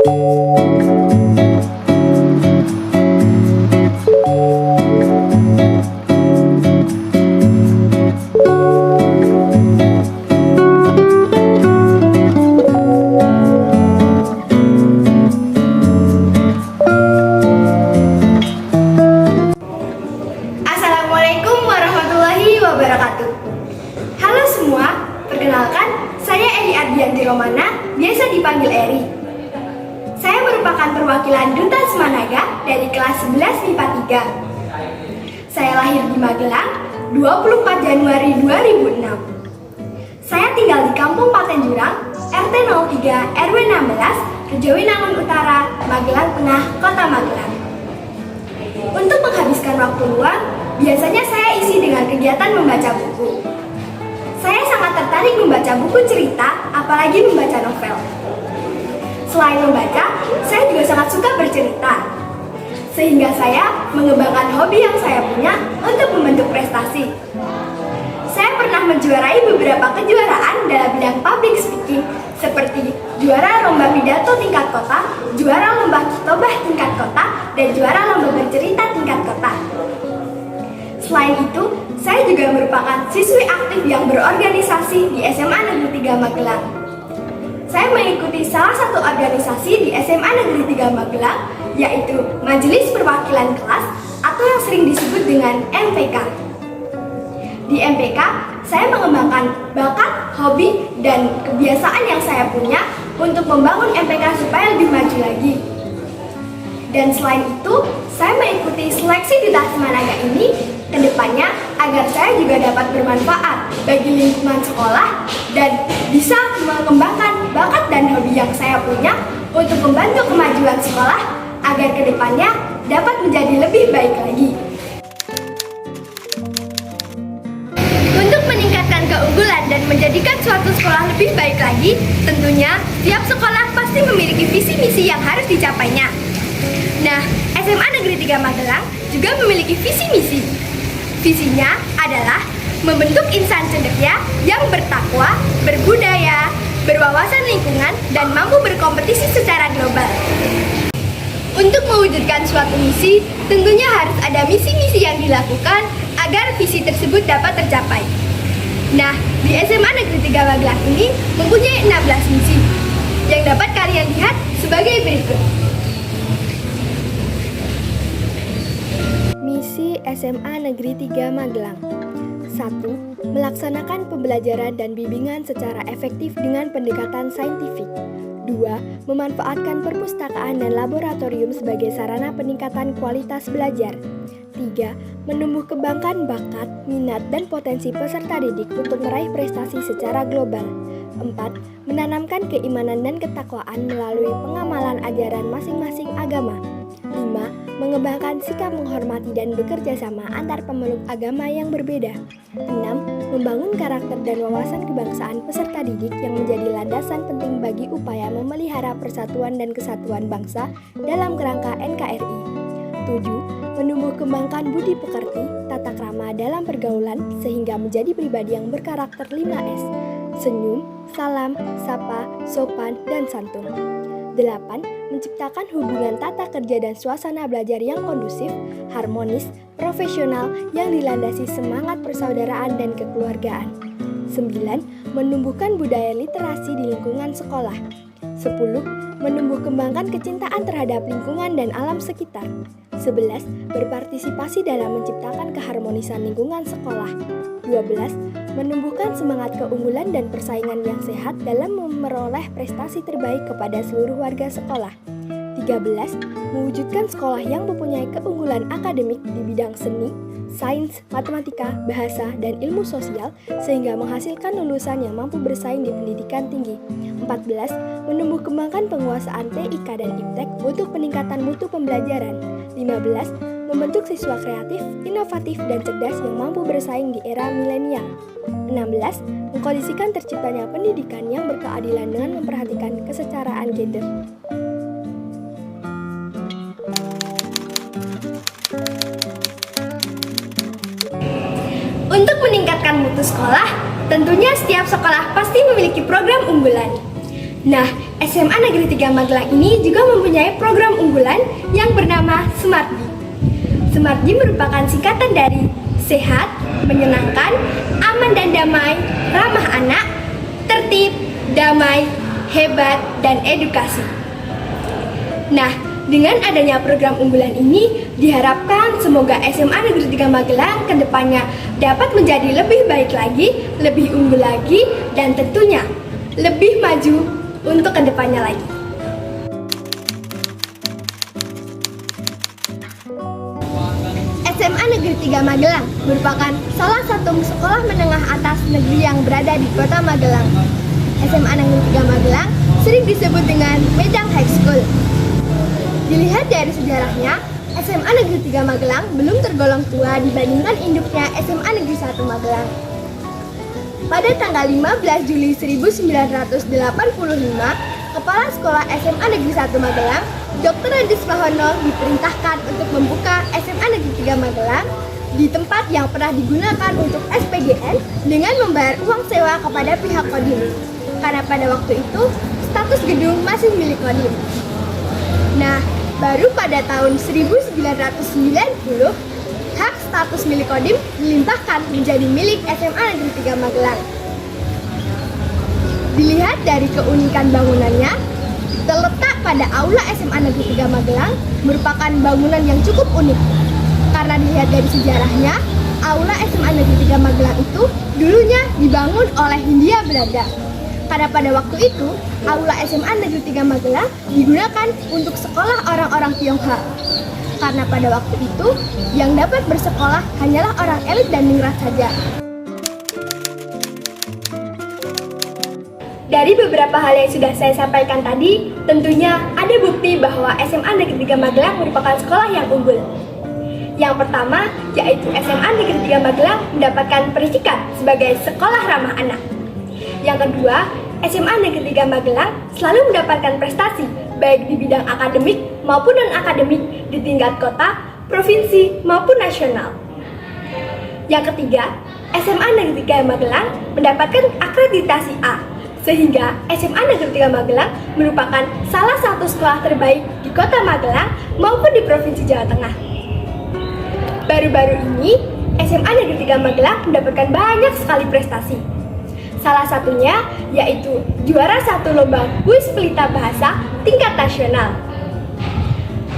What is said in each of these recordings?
Assalamualaikum warahmatullahi wabarakatuh. Halo semua, perkenalkan saya Eri Ardianti Romana, biasa dipanggil Eri. Saya merupakan perwakilan Duta Semanaga dari kelas 11 MIPA 3. Saya lahir di Magelang 24 Januari 2006. Saya tinggal di Kampung Paten Jurang, RT 03 RW 16, Rejowinangun Utara, Magelang Tengah, Kota Magelang. Untuk menghabiskan waktu luang, biasanya saya isi dengan kegiatan membaca buku. Saya sangat tertarik membaca buku cerita, apalagi membaca novel. Selain membaca, saya juga sangat suka bercerita. Sehingga saya mengembangkan hobi yang saya punya untuk membentuk prestasi. Saya pernah menjuarai beberapa kejuaraan dalam bidang public speaking, seperti juara lomba pidato tingkat kota, juara lomba khotbah tingkat kota, dan juara lomba bercerita tingkat kota. Selain itu, saya juga merupakan siswi aktif yang berorganisasi di SMA Negeri 3 Magelang. Saya mengikuti salah satu organisasi di SMA Negeri 3 Magelang, yaitu Majelis Perwakilan Kelas atau yang sering disebut dengan MPK. Di MPK, saya mengembangkan bakat, hobi, dan kebiasaan yang saya punya untuk membangun MPK supaya lebih maju lagi. Dan selain itu, saya mengikuti seleksi Duta Semanaga ini ke depannya agar saya juga dapat bermanfaat bagi lingkungan sekolah dan bisa mengembangkan bakat dan hobi yang saya punya untuk membantu kemajuan sekolah agar ke depannya dapat menjadi lebih baik lagi. Untuk meningkatkan keunggulan dan menjadikan suatu sekolah lebih baik lagi, tentunya setiap sekolah pasti memiliki visi misi yang harus dicapainya. Nah, SMA Negeri 3 Magelang juga memiliki visi misi. Visinya adalah membentuk insan cendekia yang bertakwa, berbudaya, berwawasan lingkungan, dan mampu berkompetisi secara global. Untuk mewujudkan suatu misi, tentunya harus ada misi-misi yang dilakukan agar visi tersebut dapat tercapai. Nah, di SMA Negeri 3 Magelang ini mempunyai 16 misi yang dapat kalian lihat sebagai berikut. Misi SMA Negeri 3 Magelang. 1. Melaksanakan pembelajaran dan bimbingan secara efektif dengan pendekatan saintifik. 2. Memanfaatkan perpustakaan dan laboratorium sebagai sarana peningkatan kualitas belajar. 3. Menumbuh kembangkan bakat, minat, dan potensi peserta didik untuk meraih prestasi secara global. 4. Menanamkan keimanan dan ketakwaan melalui pengamalan ajaran masing-masing agama. 5. Mengembangkan sikap menghormati dan bekerja sama antar pemeluk agama yang berbeda. 6. Membangun karakter dan wawasan kebangsaan peserta didik yang menjadi landasan penting bagi upaya memelihara persatuan dan kesatuan bangsa dalam kerangka NKRI. 7. Menumbuh kembangkan budi pekerti, tata krama dalam pergaulan sehingga menjadi pribadi yang berkarakter 5S. Senyum, salam, sapa, sopan, dan santun. 8. Menciptakan hubungan tata kerja dan suasana belajar yang kondusif, harmonis, profesional, yang dilandasi semangat persaudaraan dan kekeluargaan. 9. Menumbuhkan budaya literasi di lingkungan sekolah. 10. Menumbuh kembangkan kecintaan terhadap lingkungan dan alam sekitar. 11. Berpartisipasi dalam menciptakan keharmonisan lingkungan sekolah. 12. Menumbuhkan semangat keunggulan dan persaingan yang sehat dalam memperoleh prestasi terbaik kepada seluruh warga sekolah. 13. Mewujudkan sekolah yang mempunyai keunggulan akademik di bidang seni, sains, matematika, bahasa, dan ilmu sosial sehingga menghasilkan lulusan yang mampu bersaing di pendidikan tinggi. 14. Menumbuh kembangkan penguasaan TIK dan IPTEK untuk peningkatan mutu pembelajaran. 15. Membentuk siswa kreatif, inovatif, dan cerdas yang mampu bersaing di era milenial. 16. Mengkondisikan terciptanya pendidikan yang berkeadilan dengan memperhatikan kesetaraan gender. Untuk meningkatkan mutu sekolah, tentunya setiap sekolah pasti memiliki program unggulan. Nah, SMA Negeri 3 Magelang ini juga mempunyai program unggulan yang bernama SmartD. SmartD merupakan singkatan dari sehat, menyenangkan, aman dan damai, ramah anak, tertib, damai, hebat, dan edukasi. Nah, dengan adanya program unggulan ini, diharapkan semoga SMA Negeri 3 Magelang ke depannya dapat menjadi lebih baik lagi, lebih unggul lagi, dan tentunya lebih maju untuk ke depannya lagi. SMA Negeri 3 Magelang merupakan salah satu sekolah menengah atas negeri yang berada di Kota Magelang. SMA Negeri 3 Magelang sering disebut dengan Medang High School. Dilihat dari sejarahnya, SMA Negeri 3 Magelang belum tergolong tua dibandingkan induknya SMA Negeri 1 Magelang. Pada tanggal 15 Juli 1985, Kepala Sekolah SMA Negeri 1 Magelang, Dr. Andis Mahono diperintahkan untuk membuka SMA Negeri 3 Magelang di tempat yang pernah digunakan untuk SPGN dengan membayar uang sewa kepada pihak Kodim. Karena pada waktu itu, status gedung masih milik Kodim. Nah, baru pada tahun 1990, hak status milik Kodim dilimpahkan menjadi milik SMA Negeri 3 Magelang. Dilihat dari keunikan bangunannya, terletak pada Aula SMA Negeri 3 Magelang merupakan bangunan yang cukup unik. Karena dilihat dari sejarahnya, Aula SMA Negeri 3 Magelang itu dulunya dibangun oleh Hindia Belanda. Karena pada waktu itu, Aula SMA Negeri 3 Magelang digunakan untuk sekolah orang-orang Tionghoa. Karena pada waktu itu, yang dapat bersekolah hanyalah orang elit dan ningrat saja. Dari beberapa hal yang sudah saya sampaikan tadi, tentunya ada bukti bahwa SMA Negeri 3 Magelang merupakan sekolah yang unggul. Yang pertama, yaitu SMA Negeri 3 Magelang mendapatkan predikat sebagai sekolah ramah anak. Yang kedua, SMA Negeri 3 Magelang selalu mendapatkan prestasi baik di bidang akademik maupun non-akademik di tingkat kota, provinsi, maupun nasional. Yang ketiga, SMA Negeri 3 Magelang mendapatkan akreditasi A, sehingga SMA Negeri 3 Magelang merupakan salah satu sekolah terbaik di Kota Magelang maupun di Provinsi Jawa Tengah. Baru-baru ini, SMA Negeri 3 Magelang mendapatkan banyak sekali prestasi. Salah satunya yaitu juara 1 lomba kuis pelita bahasa tingkat nasional.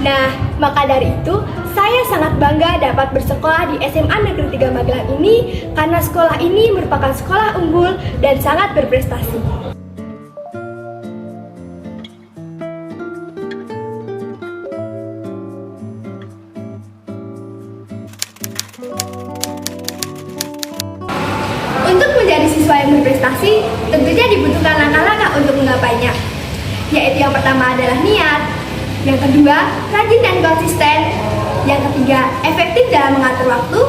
Nah, maka dari itu, saya sangat bangga dapat bersekolah di SMA Negeri 3 Magelang ini karena sekolah ini merupakan sekolah unggul dan sangat berprestasi. Untuk menjadi siswa yang berprestasi, tentunya dibutuhkan langkah-langkah untuk menggapainya. Yaitu yang pertama adalah niat, yang kedua, rajin dan konsisten, yang ketiga, efektif dalam mengatur waktu,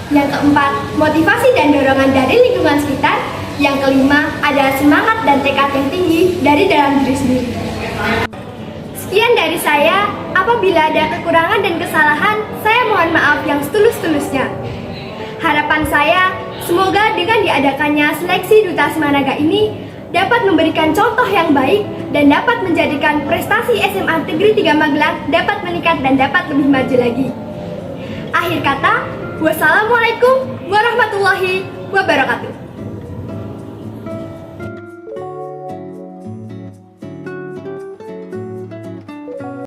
yang keempat, motivasi dan dorongan dari lingkungan sekitar, yang kelima, adalah semangat dan tekad yang tinggi dari dalam diri sendiri. Sekian dari saya, apabila ada kekurangan dan kesalahan, saya mohon maaf yang setulus-tulusnya. Harapan saya, semoga dengan diadakannya seleksi Duta Semanaga ini dapat memberikan contoh yang baik dan dapat menjadikan prestasi SMA Negeri 3 Magelang dapat meningkat dan dapat lebih maju lagi. Akhir kata, wassalamualaikum warahmatullahi wabarakatuh.